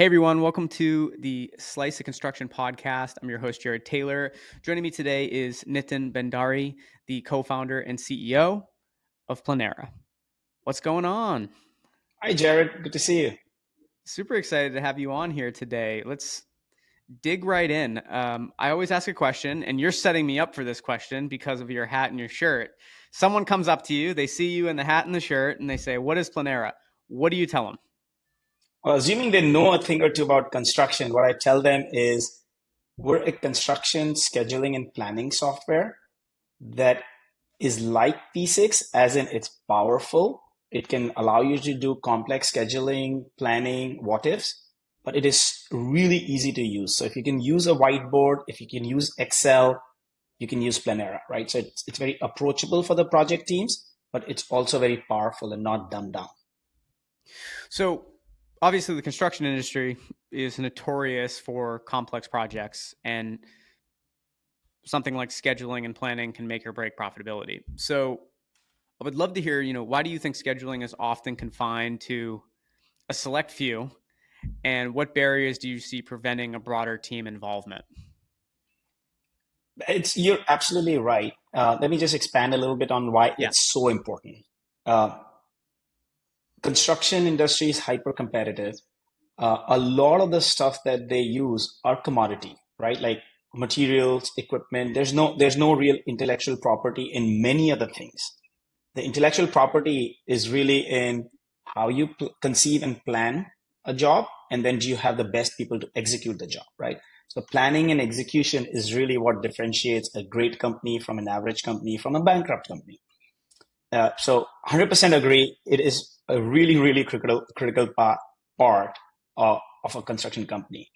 Hey everyone, welcome to the Slice of Construction podcast. I'm your host, Jared Taylor. Joining me today is Nitin Bhandari, the co-founder and CEO of Planera. What's going on? Hi, Jared. Good to see you. Super excited to have you on here today. Let's dig right in. I always ask a question, and you're setting me up for this question because of your hat and your shirt. Someone comes up to you, they see you in the hat and the shirt, and they say, "What is Planera?" What do you tell them? Well, assuming they know a thing or two about construction, what I tell them is we're a construction scheduling and planning software that is like P6, as in it's powerful. It can allow you to do complex scheduling, planning, what ifs, but it is really easy to use. So if you can use a whiteboard, if you can use Excel, you can use Planera, right? So it's very approachable for the project teams, but it's also very powerful and not dumbed down. So, obviously, the construction industry is notorious for complex projects, and something like scheduling and planning can make or break profitability. So, I would love to hear, why do you think scheduling is often confined to a select few, and what barriers do you see preventing a broader team involvement? You're absolutely right. Let me just expand a little bit on why Yeah. it's so important. Uh, Construction industry is hyper competitive. A lot of the stuff that they use are commodity, right? Like materials, equipment. There's no real intellectual property in many other things. The intellectual property is really in how you conceive and plan a job, and then do you have the best people to execute the job, right? So planning and execution is really what differentiates a great company from an average company from a bankrupt company. So 100% agree. It is a really, really critical part of a construction company.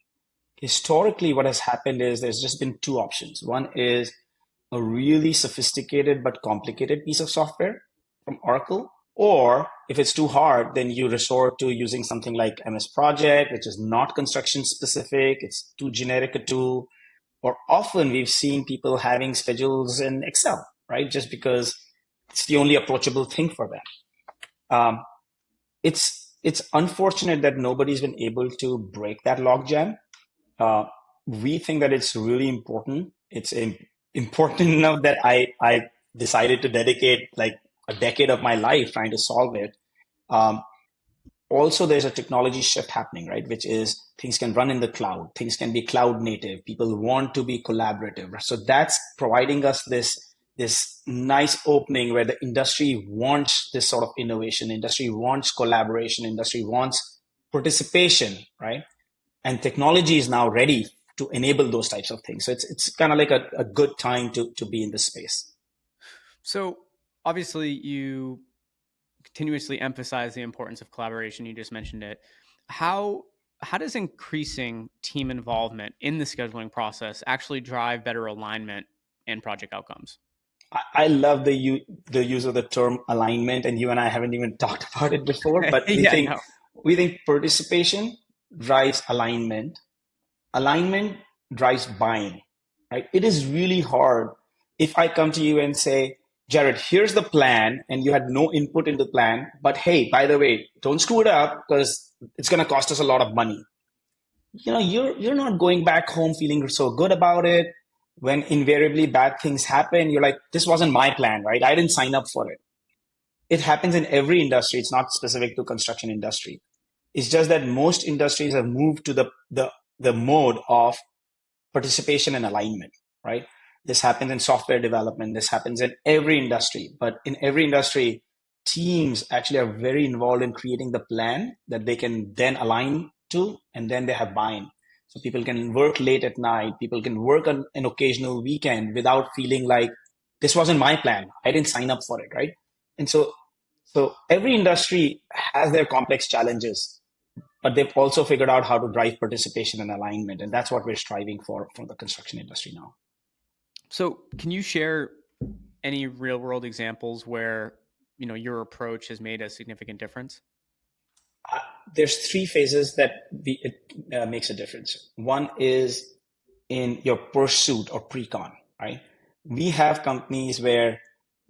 Historically, what has happened is there's just been two options. One is a really sophisticated but complicated piece of software from Oracle, or if it's too hard, then you resort to using something like MS Project, which is not construction specific. It's too generic a tool. Or often we've seen people having schedules in Excel, right? Just because it's the only approachable thing for them. Um, it's unfortunate that nobody's been able to break that logjam. Uh, we think that it's really important. Important enough that I decided to dedicate like a decade of my life trying to solve it. Um, Also, there's a technology shift happening, right? Which is things can run in the cloud, things can be cloud native. People want to be collaborative, so that's providing us this nice opening where the industry wants this sort of innovation, industry wants collaboration, industry wants participation, right? And technology is now ready to enable those types of things. So it's kind of like a good time to be in this space. So, obviously, you continuously emphasize the importance of collaboration. You just mentioned it. How how does increasing team involvement in the scheduling process actually drive better alignment and project outcomes? I love the use of the term alignment, and you and I haven't even talked about it before, but we Yeah, think no. we think participation drives alignment. Alignment drives buying, right? It is really hard if I come to you and say, Jared, here's the plan, and you had no input in the plan, but hey, by the way, don't screw it up because it's going to cost us a lot of money. You're not going back home feeling so good about it. When invariably bad things happen, you're like, this wasn't my plan, right? I didn't sign up for it. It happens in every industry. It's not specific to construction industry. It's just that most industries have moved to the mode of participation and alignment, right? This happens in software development. This happens in every industry. But in every industry, teams actually are very involved in creating the plan that they can then align to, and then they have buy-in. So people can work late at night. People can work on an occasional weekend without feeling like this wasn't my plan. I didn't sign up for it, right? And so every industry has their complex challenges, but they've also figured out how to drive participation and alignment, and that's what we're striving for the construction industry now. So, can you share any real world examples where your approach has made a significant difference? uh, there's three phases that it makes a difference. One is in your pursuit or pre-con, right? We have companies where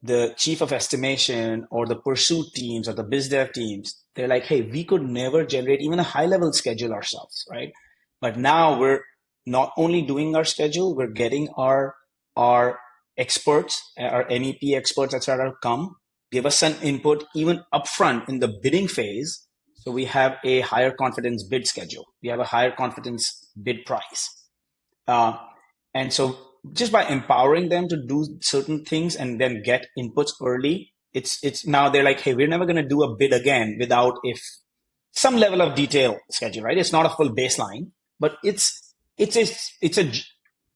the chief of estimation or the pursuit teams or the biz dev teams, they're like, hey, we could never generate even a high level schedule ourselves, right? But now we're not only doing our schedule, we're getting our experts, our MEP experts, etc., come give us an input even upfront in the bidding phase. So we have a higher confidence bid schedule. We have a higher confidence bid price. Uh, and so just by empowering them to do certain things and then get inputs early, it's now they're like, hey, we're never going to do a bid again without if some level of detail schedule, right? It's not a full baseline, but it's a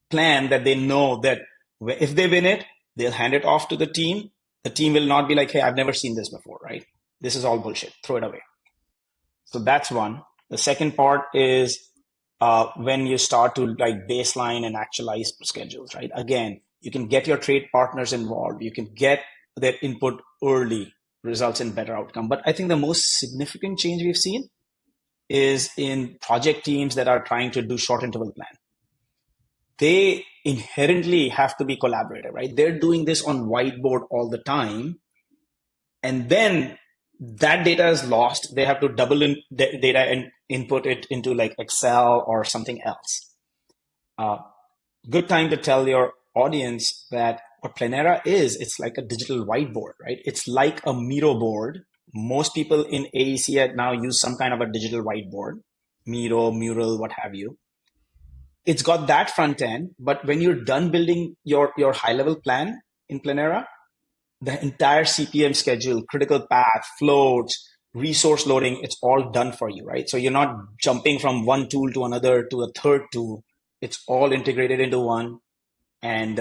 plan that they know that if they win it, they'll hand it off to the team. The team will not be like, hey, I've never seen this before, right? This is all bullshit. Throw it away. So that's one. The second part is when you start to like baseline and actualize schedules, right? Again, you can get your trade partners involved. You can get their input early, results in better outcome. But I think the most significant change we've seen is in project teams that are trying to do short interval plan. They inherently have to be collaborative, right? They're doing this on whiteboard all the time. And then that data is lost. They have to double in data and input it into like Excel or something else. Good time to tell your audience that what Planera is, it's like a digital whiteboard, right? It's like a Miro board. Most people in AEC now use some kind of a digital whiteboard, Miro, Mural, what have you. It's got that front end, but when you're done building your high level plan in Planera, the entire CPM schedule, critical path, floats, resource loading, it's all done for you, right? So you're not jumping from one tool to another to a third tool. It's all integrated into one. And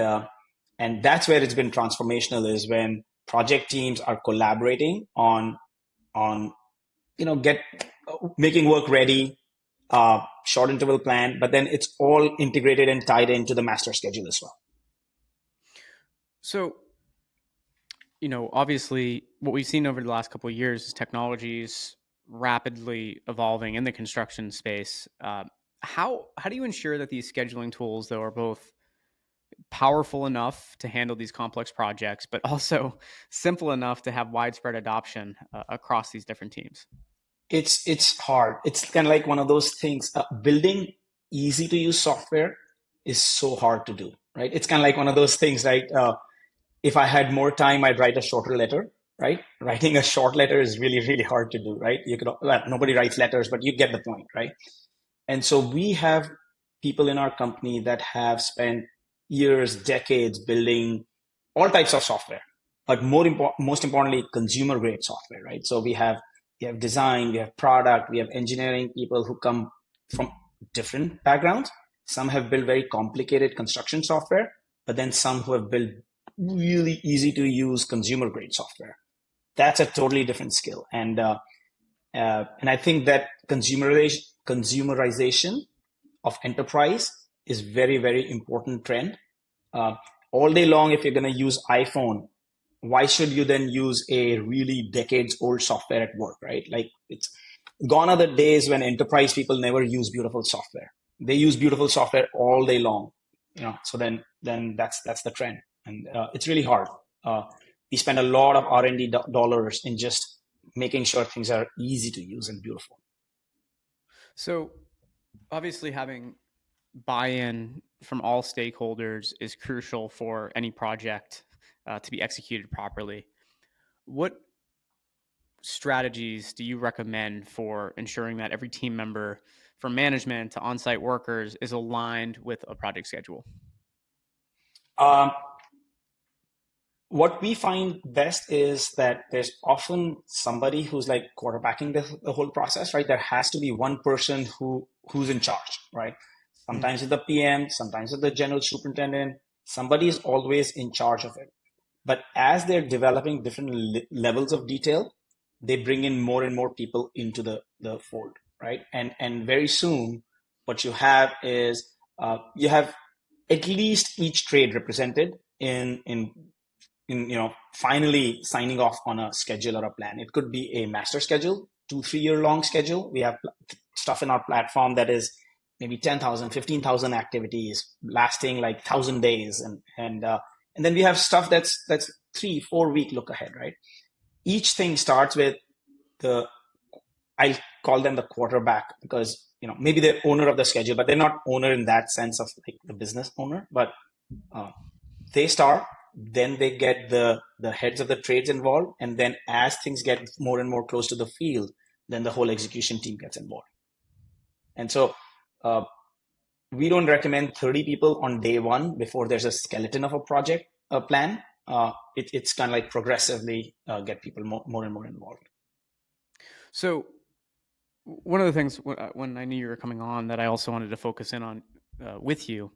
that's where it's been transformational, is when project teams are collaborating on making work ready, short interval plan, but then it's all integrated and tied into the master schedule as well. So, obviously what we've seen over the last couple of years is technologies rapidly evolving in the construction space. How do you ensure that these scheduling tools, though, are both powerful enough to handle these complex projects, but also simple enough to have widespread adoption across these different teams? It's hard. It's kind of like one of those things. Building easy to use software is so hard to do, right? It's kind of like one of those things, right? If I had more time, I'd write a shorter letter, right? Writing a short letter is really, really hard to do, right? Nobody writes letters, but you get the point, right? And so we have people in our company that have spent years, decades building all types of software, but most importantly, consumer grade software, right? So we have design, we have product, we have engineering people who come from different backgrounds. Some have built very complicated construction software, but then some who have built really easy to use consumer grade software. That's a totally different skill. And I think that consumerization of enterprise is very, very important trend. All day long, if you're going to use iPhone, why should you then use a really decades old software at work, right? Like, it's gone are the days when enterprise people never use beautiful software. They use beautiful software all day long, so then that's the trend. And it's really hard. We spend a lot of R&D dollars in just making sure things are easy to use and beautiful. So obviously having buy-in from all stakeholders is crucial for any project to be executed properly. What strategies do you recommend for ensuring that every team member, from management to on-site workers, is aligned with a project schedule? What we find best is that there's often somebody who's like quarterbacking the whole process, right? There has to be one person who's in charge, right? Sometimes it's the PM, sometimes it's the general superintendent. Somebody is always in charge of it. But as they're developing different levels of detail, they bring in more and more people into the fold, right? And very soon, what you have is you have at least each trade represented in finally signing off on a schedule or a plan. It could be a master schedule, 2-3 year long schedule. We have stuff in our platform that is maybe 10,000, 15,000 activities lasting like 1,000 days. And And then we have stuff that's 3-4 week look ahead, right? Each thing starts with I'll call them the quarterback, because maybe they're owner of the schedule, but they're not owner in that sense of like the business owner. But they start, then they get the heads of the trades involved, and then as things get more and more close to the field, then the whole execution team gets involved. And so we don't recommend 30 people on day one before there's a skeleton of a project plan. It's kind of like progressively get people more and more involved. So one of the things when I knew you were coming on that I also wanted to focus in on with you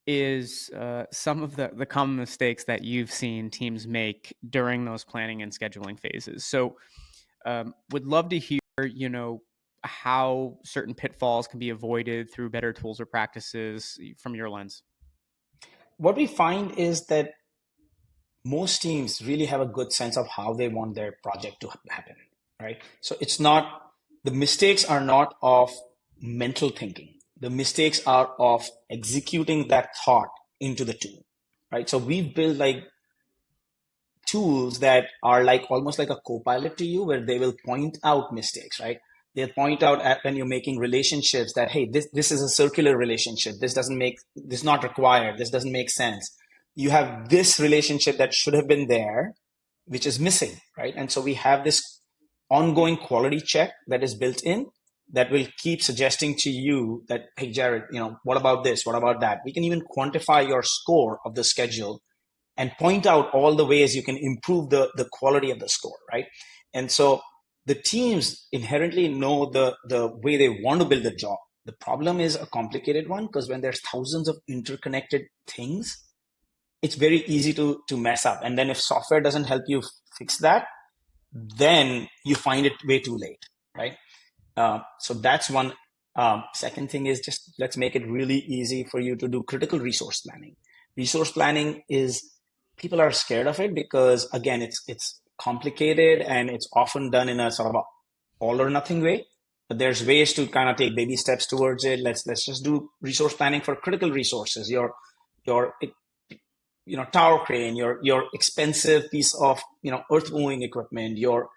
is some of the common mistakes that you've seen teams make during those planning and scheduling phases. So would love to hear, how certain pitfalls can be avoided through better tools or practices from your lens. What we find is that most teams really have a good sense of how they want their project to happen, right? So the mistakes are not of mental thinking. The mistakes are of executing that thought into the tool, right? So we've built like tools that are like almost like a co-pilot to you, where they will point out mistakes, right? They'll point out when you're making relationships that, hey, this is a circular relationship. This is not required. This doesn't make sense. You have this relationship that should have been there, which is missing, right? And so we have this ongoing quality check that is built in that will keep suggesting to you that, hey, Jared, what about this? What about that? We can even quantify your score of the schedule and point out all the ways you can improve the quality of the score, right? And so the teams inherently know the way they want to build the job. The problem is a complicated one, because when there's thousands of interconnected things, it's very easy to mess up. And then if software doesn't help you fix that, then you find it way too late, right? So that's one. Second thing is just let's make it really easy for you to do critical resource planning. Resource planning people are scared of it because, again, it's complicated and it's often done in a sort of a all or nothing way. But there's ways to kind of take baby steps towards it. Let's just do resource planning for critical resources. Your tower crane, your expensive piece of earth moving equipment, your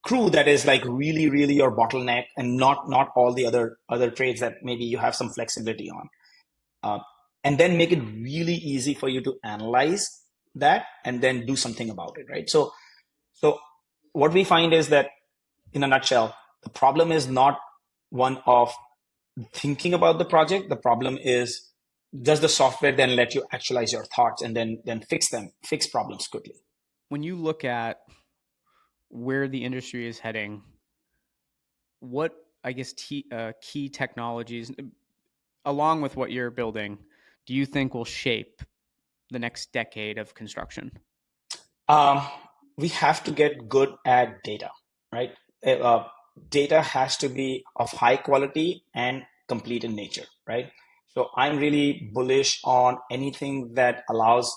crew that is like really really your bottleneck, and not all the other trades that maybe you have some flexibility on. And then make it really easy for you to analyze that and then do something about it, right? So what we find is that, in a nutshell, the problem is not one of thinking about the project. The problem is, does the software then let you actualize your thoughts and then fix problems quickly? When you look at where the industry is heading, what, I guess, key technologies, along with what you're building, do you think will shape the next decade of construction? We have to get good at data, right? Data has to be of high quality and complete in nature, right? So I'm really bullish on anything that allows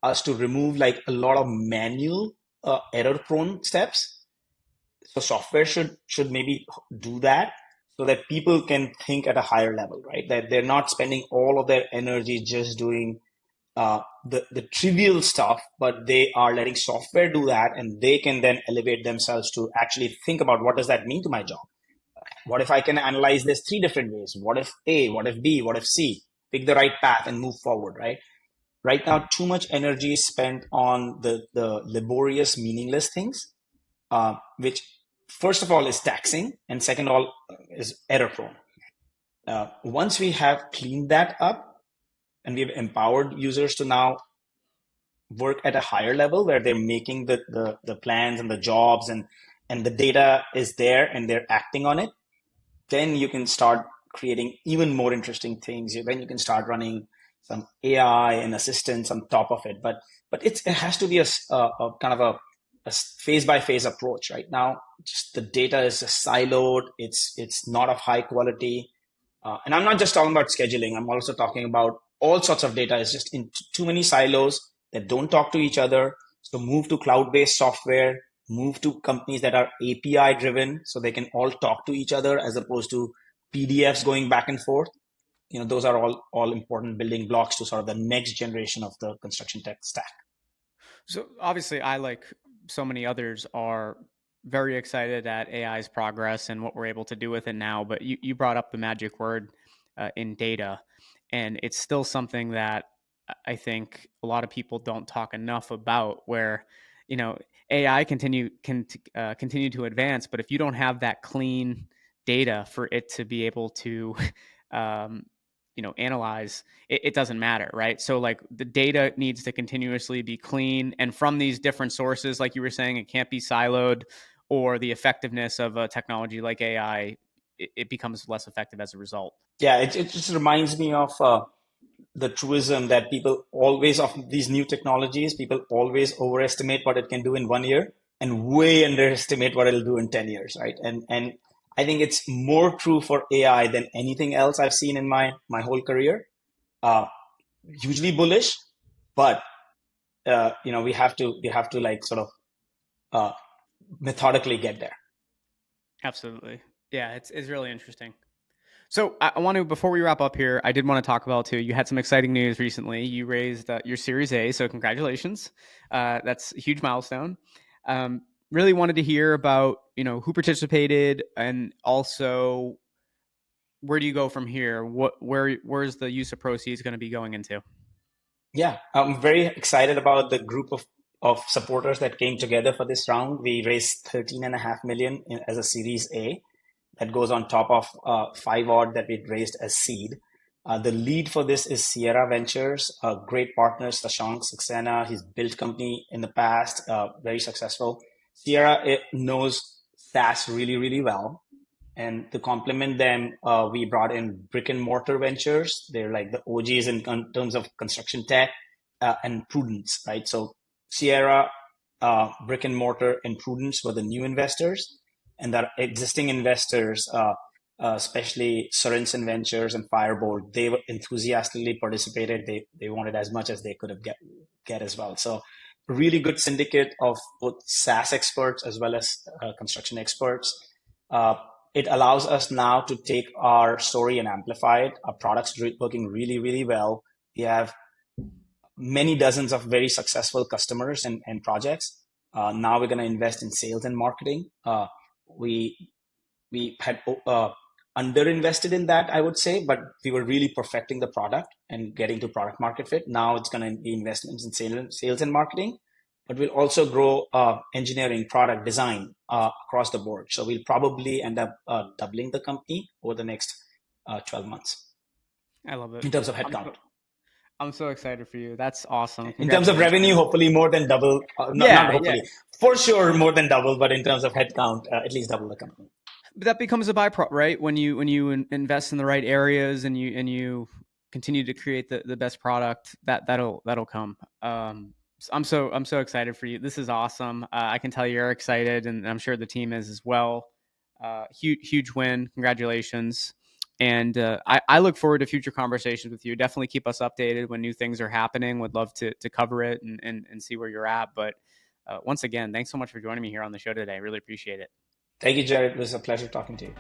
us to remove like a lot of manual error-prone steps. So software should maybe do that, so that people can think at a higher level, right? That they're not spending all of their energy just doing the trivial stuff, but they are letting software do that, and they can then elevate themselves to actually think about, what does that mean to my job? What if I can analyze this 3 different ways? What if A, what if B, what if C? Pick the right path and move forward, right? Right now, too much energy is spent on the laborious, meaningless things, which first of all is taxing, and second of all is error prone. Once we have cleaned that up and we've empowered users to now work at a higher level, where they're making the plans and the jobs, and the data is there and they're acting on it, then you can start creating even more interesting things. Then you can start running some AI and assistance on top of it. But it has to be a kind of a phase by phase approach. Right now, just the data is just siloed. It's not of high quality. And I'm not just talking about scheduling. I'm also talking about all sorts of data is just in too many silos that don't talk to each other. So move to cloud-based software, move to companies that are API driven, so they can all talk to each other as opposed to PDFs going back and forth. those are all important building blocks to sort of the next generation of the construction tech stack. So obviously, I, like so many others, are very excited at AI's progress and what we're able to do with it now. But you brought up the magic word in data, and it's still something that I think a lot of people don't talk enough about. Where you know AI continue to advance, but if you don't have that clean data for it to be able to um, analyze, it doesn't matter, right? So like the data needs to continuously be clean and from these different sources. Like you were saying, it can't be siloed, or the effectiveness of a technology like AI, it becomes less effective as a result. Yeah, it just reminds me of the truism that people always, of these new technologies, people always overestimate what it can do in 1 year and way underestimate what it'll do in 10 years, right? And I think it's more true for AI than anything else I've seen in my whole career. Uh, Hugely bullish, but we have to like sort of uh, methodically get there. Absolutely. Yeah, it's really interesting. So I want to, before we wrap up here, I did want to talk about too. You had some exciting news recently. You raised your Series A, so congratulations. That's a huge milestone. Really wanted to hear about who participated, and also where do you go from here? Where's the use of proceeds going to be going into? Yeah, I'm very excited about the group of supporters that came together for this round. We raised 13.5 million as a Series A. That goes on top of 5 odd that we'd raised as seed. The lead for this is Sierra Ventures, a great partner, Sashank Saxena. He's built company in the past, very successful. Sierra knows SaaS really, really well. And to complement them, we brought in Brick and Mortar Ventures. They're like the OGs in terms of construction tech, and Prudence, right? So Sierra, Brick and Mortar, and Prudence were the new investors, and that existing investors, especially Sorensen Ventures and Firebolt, they were enthusiastically participated. They wanted as much as they could have get as well. So really good syndicate of both SaaS experts as well as construction experts. Uh, it allows us now to take our story and amplify it. Our product's working really, really well. We have many dozens of very successful customers and projects. Now we're going to invest in sales and marketing. We we had underinvested in that, I would say, but we were really perfecting the product and getting to product market fit. Now it's going to be investments in sales and marketing, but we'll also grow engineering, product design across the board. So we'll probably end up doubling the company over the next 12 months I love it. in terms of I'm headcount. I'm so excited for you. That's awesome. In terms of revenue, Congratulations. hopefully more than double. Not Yeah, yeah. hopefully, for sure more than double. But in terms of headcount, at least double the company. But that becomes a byproduct, right? When you invest in the right areas, and you continue to create the best product, that'll come. I'm so excited for you. This is awesome. I can tell you're excited, and I'm sure the team is as well. Huge win. Congratulations. And I look forward to future conversations with you. Definitely keep us updated when new things are happening. Would love to cover it and see where you're at. But once again, thanks so much for joining me here on the show today. I really appreciate it. Thank you, Jared. It was a pleasure talking to you.